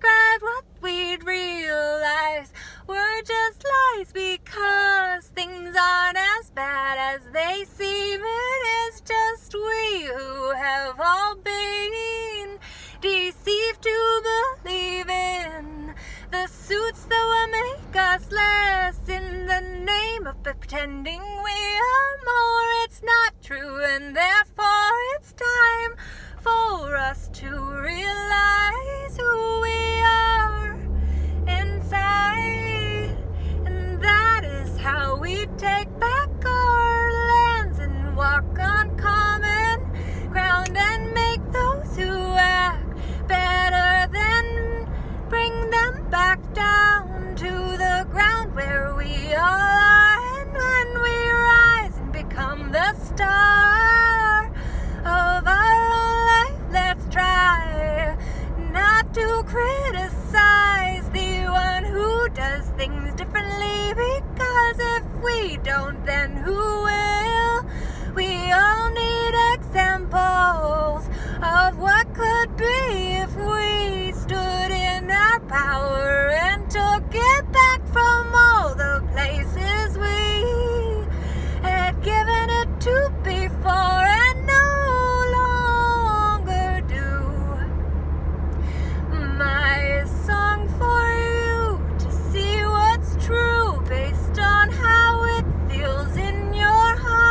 described what we'd realize were just lies, because things aren't as bad as they seem. It is just we who have all been deceived to believe in the suits that will make us less, in the name of pretending we are more. It's not true, and therefore it's time for us to realize who we are inside. And that is how we take back our lands and walk on common ground and make those who act better than bring them back down to the ground where we all are. And when we rise and become the star of our own life, let's try not to criticize the one who does things differently, because if we don't, then who will? We all need examples of what could be if we stood in our power and took it back from all the places we had given it to before and no longer do. My song for you to see what's true based on how it feels in your heart.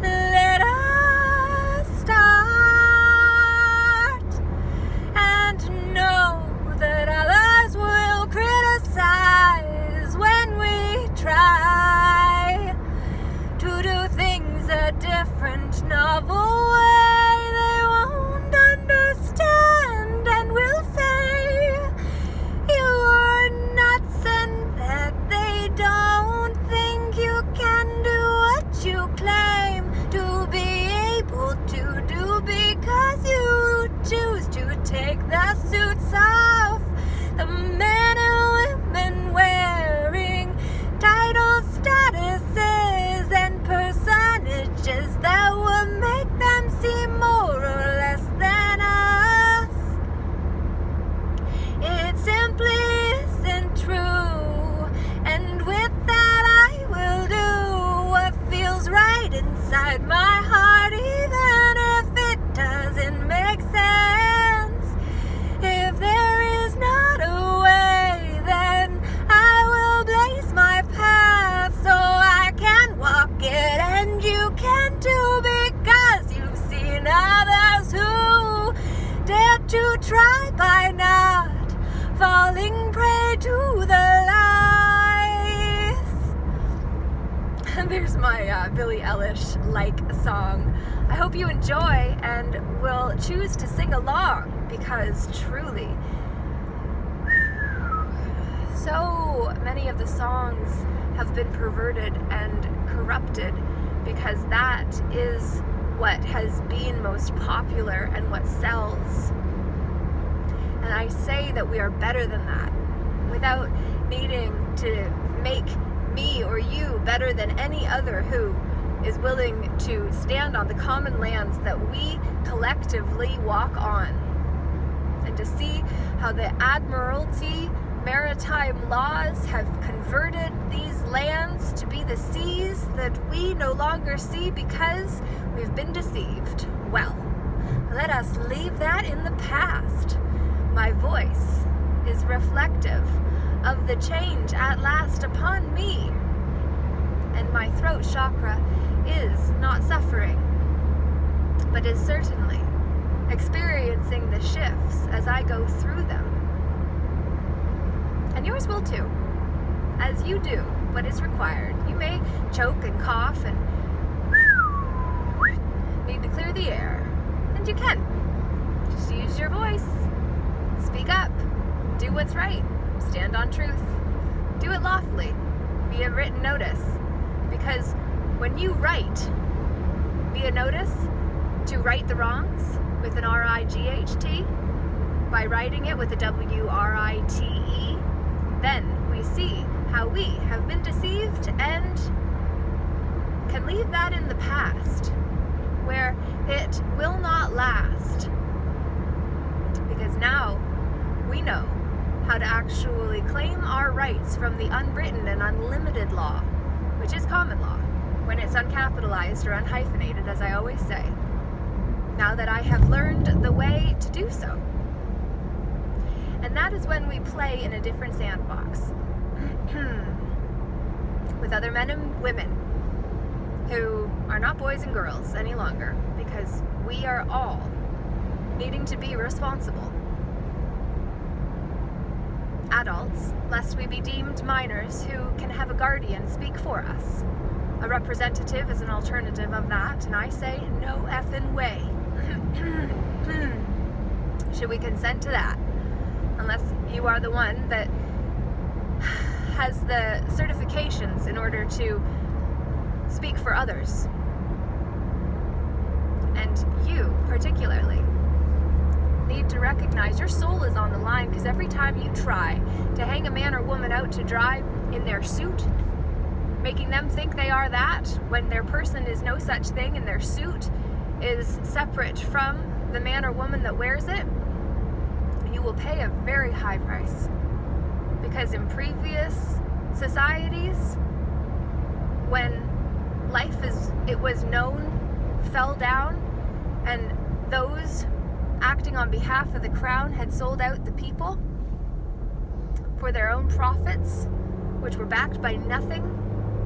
Let us start and know that others will criticize when we try to do things a different, novel way. They won't understand and will say you're nuts, and that they don't think you can do what you claim to be able to do, because you choose to take the suits off the men and women wearing titles, statuses, and personages that would make them seem more or less than us. It simply isn't true, and with that I will do what feels right inside my heart, even if it doesn't make sense. If there is not a way, then I will blaze my path so I can walk it and you can too, because you've seen others who dared to try by not falling prey to the lies. There's my Billie Eilish-like song. I hope you enjoy and will choose to sing along, because truly, so many of the songs have been perverted and corrupted, because that is what has been most popular and what sells. And I say that we are better than that, without needing to make me or you better than any other who is willing to stand on the common lands that we collectively walk on, and to see how the Admiralty maritime laws have converted these lands to be the seas that we no longer see because we've been deceived. Well, let us leave that in the past. My voice is reflective of the change at last upon me, and my throat chakra is not suffering, but is certainly experiencing the shifts as I go through them. And yours will too, as you do what is required. You may choke and cough and need to clear the air, and you can. Just use your voice. Speak up. Do what's right. Stand on truth. Do it lawfully. Via written notice. Because when you write via notice to right the wrongs with an R-I-G-H-T, by writing it with a W-R-I-T-E, then we see how we have been deceived and can leave that in the past, where it will not last. because now we know how to actually claim our rights from the unwritten and unlimited law, which is common law, when it's uncapitalized or unhyphenated, as I always say, now that I have learned the way to do so. And that is when we play in a different sandbox with other men and women who are not boys and girls any longer, because we are all needing to be responsible adults, lest we be deemed minors who can have a guardian speak for us. A representative is an alternative of that, and I say no effing way. Should we consent to that? Unless you are the one that has the certifications in order to speak for others. And you, particularly, need to recognize your soul is on the line, because every time you try to hang a man or woman out to dry in their suit, making them think they are that, when their person is no such thing and their suit is separate from the man or woman that wears it, you will pay a very high price. Because in previous societies, when life as it was known fell down, and those acting on behalf of the crown had sold out the people for their own profits, which were backed by nothing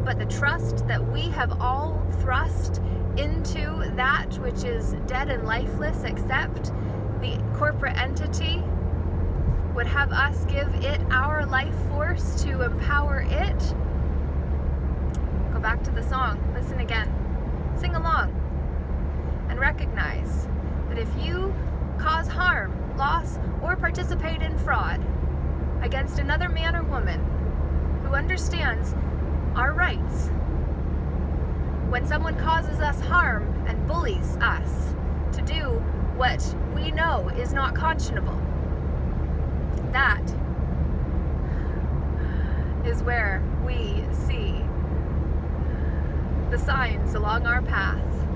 but the trust that we have all thrust into that which is dead and lifeless, except the corporate entity would have us give it our life force to empower it. Go back to the song, listen again, sing along, and recognize that if you cause harm, loss, or participate in fraud against another man or woman who understands our rights, when someone causes us harm and bullies us to do what we know is not conscionable, that is where we see the signs along our path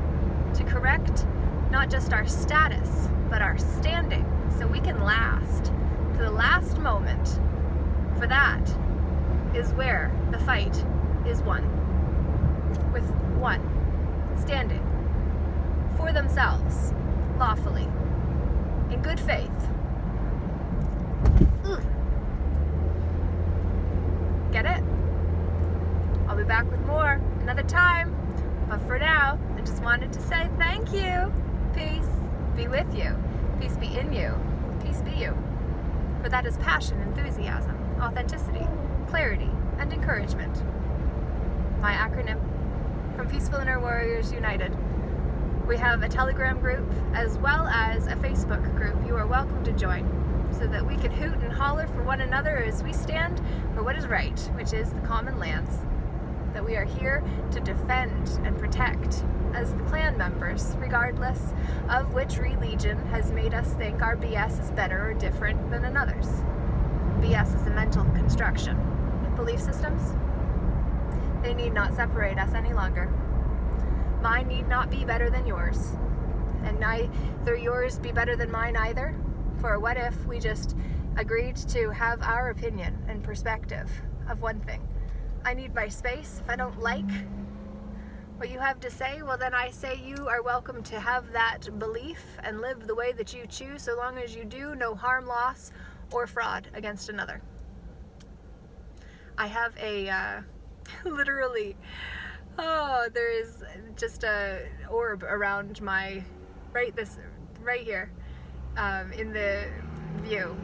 to correct not just our status, but our standing, so we can last to the last moment. For that is where the fight is won. With one standing for themselves, lawfully, in good faith. Get it? I'll be back with more another time, but for now, I just wanted to say thank you. Peace be with you. Peace be in you. Peace be you. For that is passion, enthusiasm, authenticity, clarity, and encouragement. My acronym from Peaceful Inner Warriors United. We have a Telegram group as well as a Facebook group you are welcome to join, so that we can hoot and holler for one another as we stand for what is right, which is the common lands that we are here to defend and protect as the clan members, regardless of which religion has made us think our BS is better or different than another's. BS is a mental construction. Belief systems, they need not separate us any longer. Mine need not be better than yours, and neither yours be better than mine either. For what if we just agreed to have our opinion and perspective of one thing? I need my space. If I don't like what you have to say, well then I say you are welcome to have that belief and live the way that you choose, so long as you do no harm, loss, or fraud against another. I have a, literally, there is just a orb around my, right here, in the view.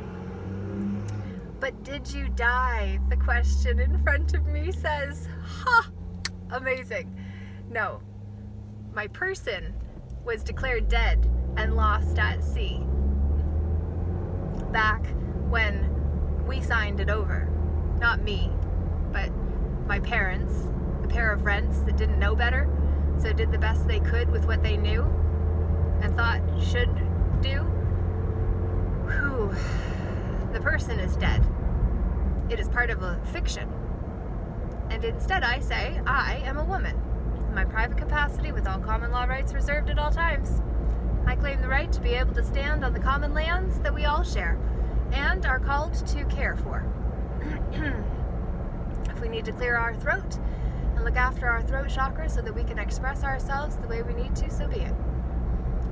But did you die? The question in front of me says, ha, amazing. No, my person was declared dead and lost at sea back when we signed it over. Not me, but my parents, a pair of rents that didn't know better, so did the best they could with what they knew and thought should do. Whew. The person is dead. It is part of a fiction. And instead I say, I am a woman, in my private capacity with all common law rights reserved at all times. I claim the right to be able to stand on the common lands that we all share and are called to care for. If we need to clear our throat and look after our throat chakra so that we can express ourselves the way we need to, so be it.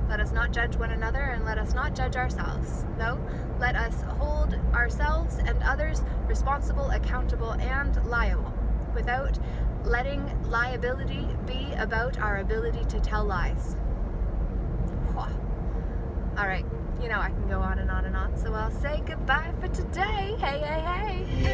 Let us not judge one another, and let us not judge ourselves. No, let us hold ourselves and others responsible, accountable, and liable, without letting liability be about our ability to tell lies. All right, you know I can go on and on and on, so I'll say goodbye for today. Hey, hey, hey.